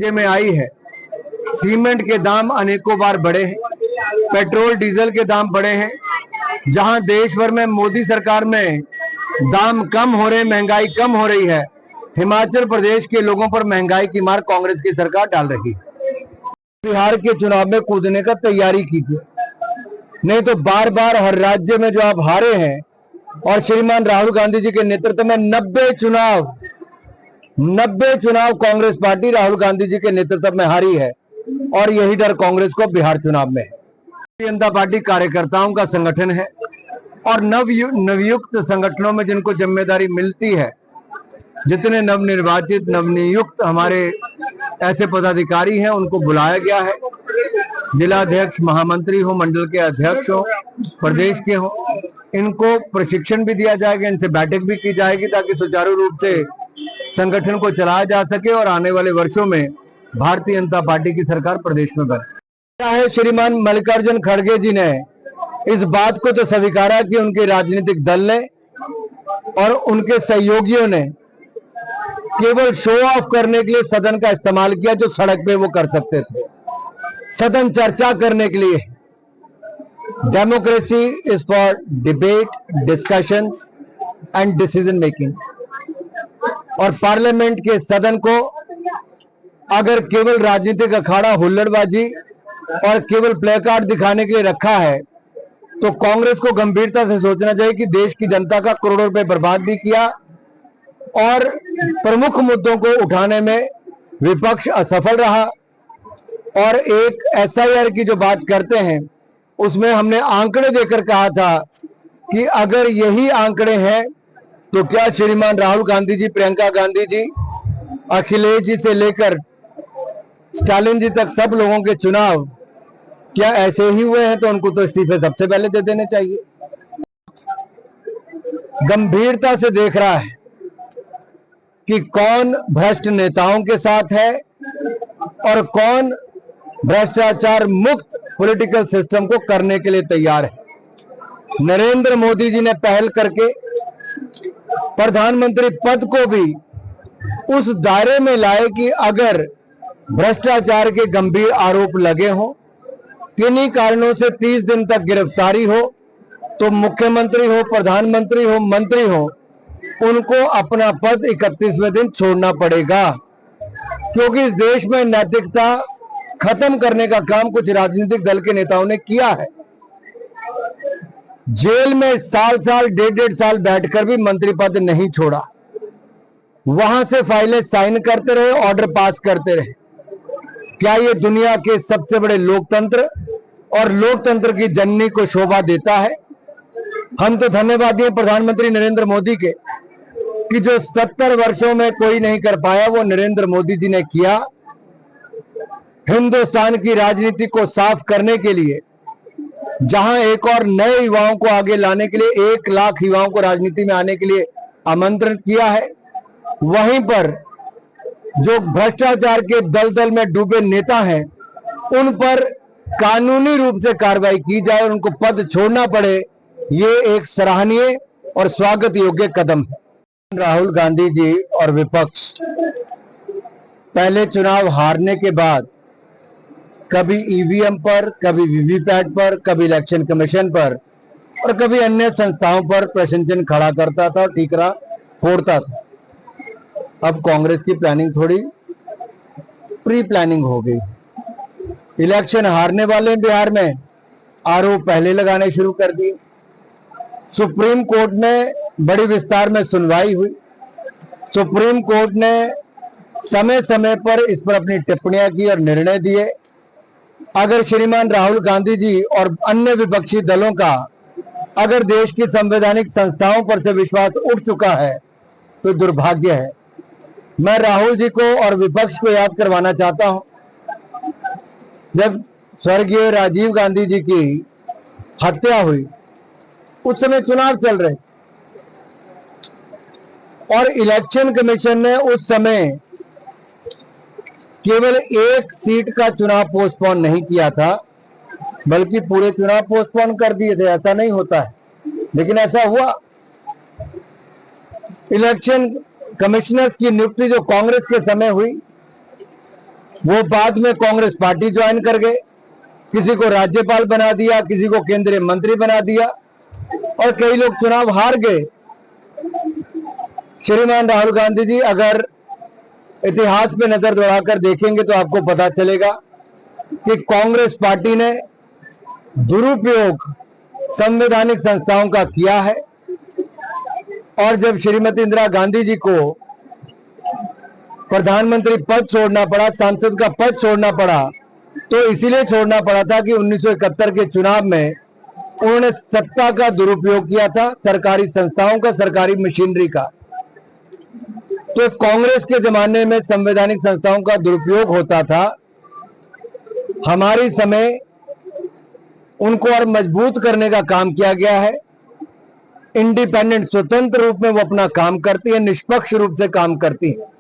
राज्य में आई है। सीमेंट के दाम अनेकों बार बढ़े हैं, पेट्रोल डीजल के दाम बढ़े हैं। जहां देश भर में मोदी सरकार में दाम कम हो रहे, महंगाई कम हो रही है, हिमाचल प्रदेश के लोगों पर महंगाई की मार कांग्रेस की सरकार डाल रही है। बिहार के चुनाव में कूदने का तैयारी कीजिए, नहीं तो बार बार हर राज्य में जो आप हारे हैं और श्रीमान राहुल गांधी जी के नेतृत्व में 90 चुनाव कांग्रेस पार्टी राहुल गांधी जी के नेतृत्व में हारी है और यही डर कांग्रेस को बिहार चुनाव में है। भारतीय जनता पार्टी कार्यकर्ताओं का संगठन है और नवयुक्त संगठनों में जिनको जिम्मेदारी मिलती है, जितने नवनिर्वाचित नवनियुक्त हमारे ऐसे पदाधिकारी हैं उनको बुलाया गया है। जिलाध्यक्ष, महामंत्री हो, मंडल के अध्यक्ष हो, प्रदेश के हो, इनको प्रशिक्षण भी दिया जाएगा, इनसे बैठक भी की जाएगी ताकि सुचारू रूप से संगठन को चलाया जा सके और आने वाले वर्षों में भारतीय जनता पार्टी की सरकार प्रदेश में बने। श्रीमान मल्लिकार्जुन खड़गे जी ने इस बात को तो स्वीकारा कि उनके राजनीतिक दल ने और उनके सहयोगियों ने केवल शो ऑफ करने के लिए सदन का इस्तेमाल किया, जो सड़क पे वो कर सकते थे। सदन चर्चा करने के लिए, democracy is for debate, discussions and decision making, और पार्लियामेंट के सदन को अगर केवल राजनीतिक अखाड़ा, हुल्लड़बाजी और केवल प्ले कार्ड दिखाने के लिए रखा है तो कांग्रेस को गंभीरता से सोचना चाहिए कि देश की जनता का करोड़ों रुपए बर्बाद भी किया और प्रमुख मुद्दों को उठाने में विपक्ष असफल रहा। और एक एसआईआर की जो बात करते हैं उसमें हमने आंकड़े देकर कहा था कि अगर यही आंकड़े हैं तो क्या श्रीमान राहुल गांधी जी, प्रियंका गांधी जी, अखिलेश जी से लेकर स्टालिन जी तक सब लोगों के चुनाव क्या ऐसे ही हुए हैं? तो उनको तो इस्तीफे सबसे पहले दे देने चाहिए। गंभीरता से देख रहा है कि कौन भ्रष्ट नेताओं के साथ है और कौन भ्रष्टाचार मुक्त पॉलिटिकल सिस्टम को करने के लिए तैयार है। नरेंद्र मोदी जी ने पहल करके प्रधानमंत्री पद को भी उस दायरे में लाए कि अगर भ्रष्टाचार के गंभीर आरोप लगे हों, किन्हीं कारणों से 30 दिन तक गिरफ्तारी हो, तो मुख्यमंत्री हो, प्रधानमंत्री हो, मंत्री हो, उनको अपना पद 31वें दिन छोड़ना पड़ेगा, क्योंकि इस देश में नैतिकता खत्म करने का काम कुछ राजनीतिक दल के नेताओं ने किया है। जेल में साल साल, डेढ़ साल बैठकर भी मंत्री पद नहीं छोड़ा, वहां से फाइलें साइन करते रहे, ऑर्डर पास करते रहे। क्या ये दुनिया के सबसे बड़े लोकतंत्र और लोकतंत्र की जननी को शोभा देता है? हम तो धन्यवादी हैं प्रधानमंत्री नरेंद्र मोदी के कि जो 70 वर्षों में कोई नहीं कर पाया वो नरेंद्र मोदी जी ने किया। हिंदुस्तान की राजनीति को साफ करने के लिए, जहां एक और नए युवाओं को आगे लाने के लिए 1 लाख युवाओं को राजनीति में आने के लिए आमंत्रित किया है, वहीं पर जो भ्रष्टाचार के दलदल में डूबे नेता हैं उन पर कानूनी रूप से कार्रवाई की जाए और उनको पद छोड़ना पड़े, ये एक सराहनीय और स्वागत योग्य कदम है। राहुल गांधी जी और विपक्ष पहले चुनाव हारने के बाद कभी ईवीएम पर, कभी वीवीपैट पर, कभी इलेक्शन कमीशन पर और कभी अन्य संस्थाओं पर प्रश्न चिन्ह खड़ा करता था और ठीकरा फोड़ता था। अब कांग्रेस की प्लानिंग थोड़ी प्री प्लानिंग हो गई। इलेक्शन हारने वाले बिहार में आरोप पहले लगाने शुरू कर दिए। सुप्रीम कोर्ट में बड़ी विस्तार में सुनवाई हुई। सुप्रीम कोर्ट ने समय समय पर इस पर अपनी टिप्पणियां की और निर्णय दिए। अगर श्रीमान राहुल गांधी जी और अन्य विपक्षी दलों का अगर देश की संवैधानिक संस्थाओं पर से विश्वास उठ चुका है तो दुर्भाग्य है। मैं राहुल जी को और विपक्ष को याद करवाना चाहता हूं, जब स्वर्गीय राजीव गांधी जी की हत्या हुई उस समय चुनाव चल रहे और इलेक्शन कमीशन ने उस समय केवल 1 सीट का चुनाव पोस्टपोन नहीं किया था, बल्कि पूरे चुनाव पोस्टपोन कर दिए थे। ऐसा नहीं होता है, लेकिन ऐसा हुआ। इलेक्शन कमिश्नर्स की नियुक्ति जो कांग्रेस के समय हुई, वो बाद में कांग्रेस पार्टी ज्वाइन कर गए, किसी को राज्यपाल बना दिया, किसी को केंद्रीय मंत्री बना दिया और कई लोग चुनाव हार गए। श्रीमान राहुल गांधी जी अगर इतिहास पे नजर दौड़ाकर देखेंगे तो आपको पता चलेगा कि कांग्रेस पार्टी ने दुरुपयोग संवैधानिक संस्थाओं का किया है और जब श्रीमती इंदिरा गांधी जी को प्रधानमंत्री पद छोड़ना पड़ा, सांसद का पद छोड़ना पड़ा, तो इसीलिए छोड़ना पड़ा था कि 1971 के चुनाव में उन्होंने सत्ता का दुरुपयोग किया था, सरकारी संस्थाओं का, सरकारी मशीनरी का। तो कांग्रेस के जमाने में संवैधानिक संस्थाओं का दुरुपयोग होता था। हमारे समय उनको और मजबूत करने का काम किया गया है। इंडिपेंडेंट, स्वतंत्र रूप में वो अपना काम करती है, निष्पक्ष रूप से काम करती है।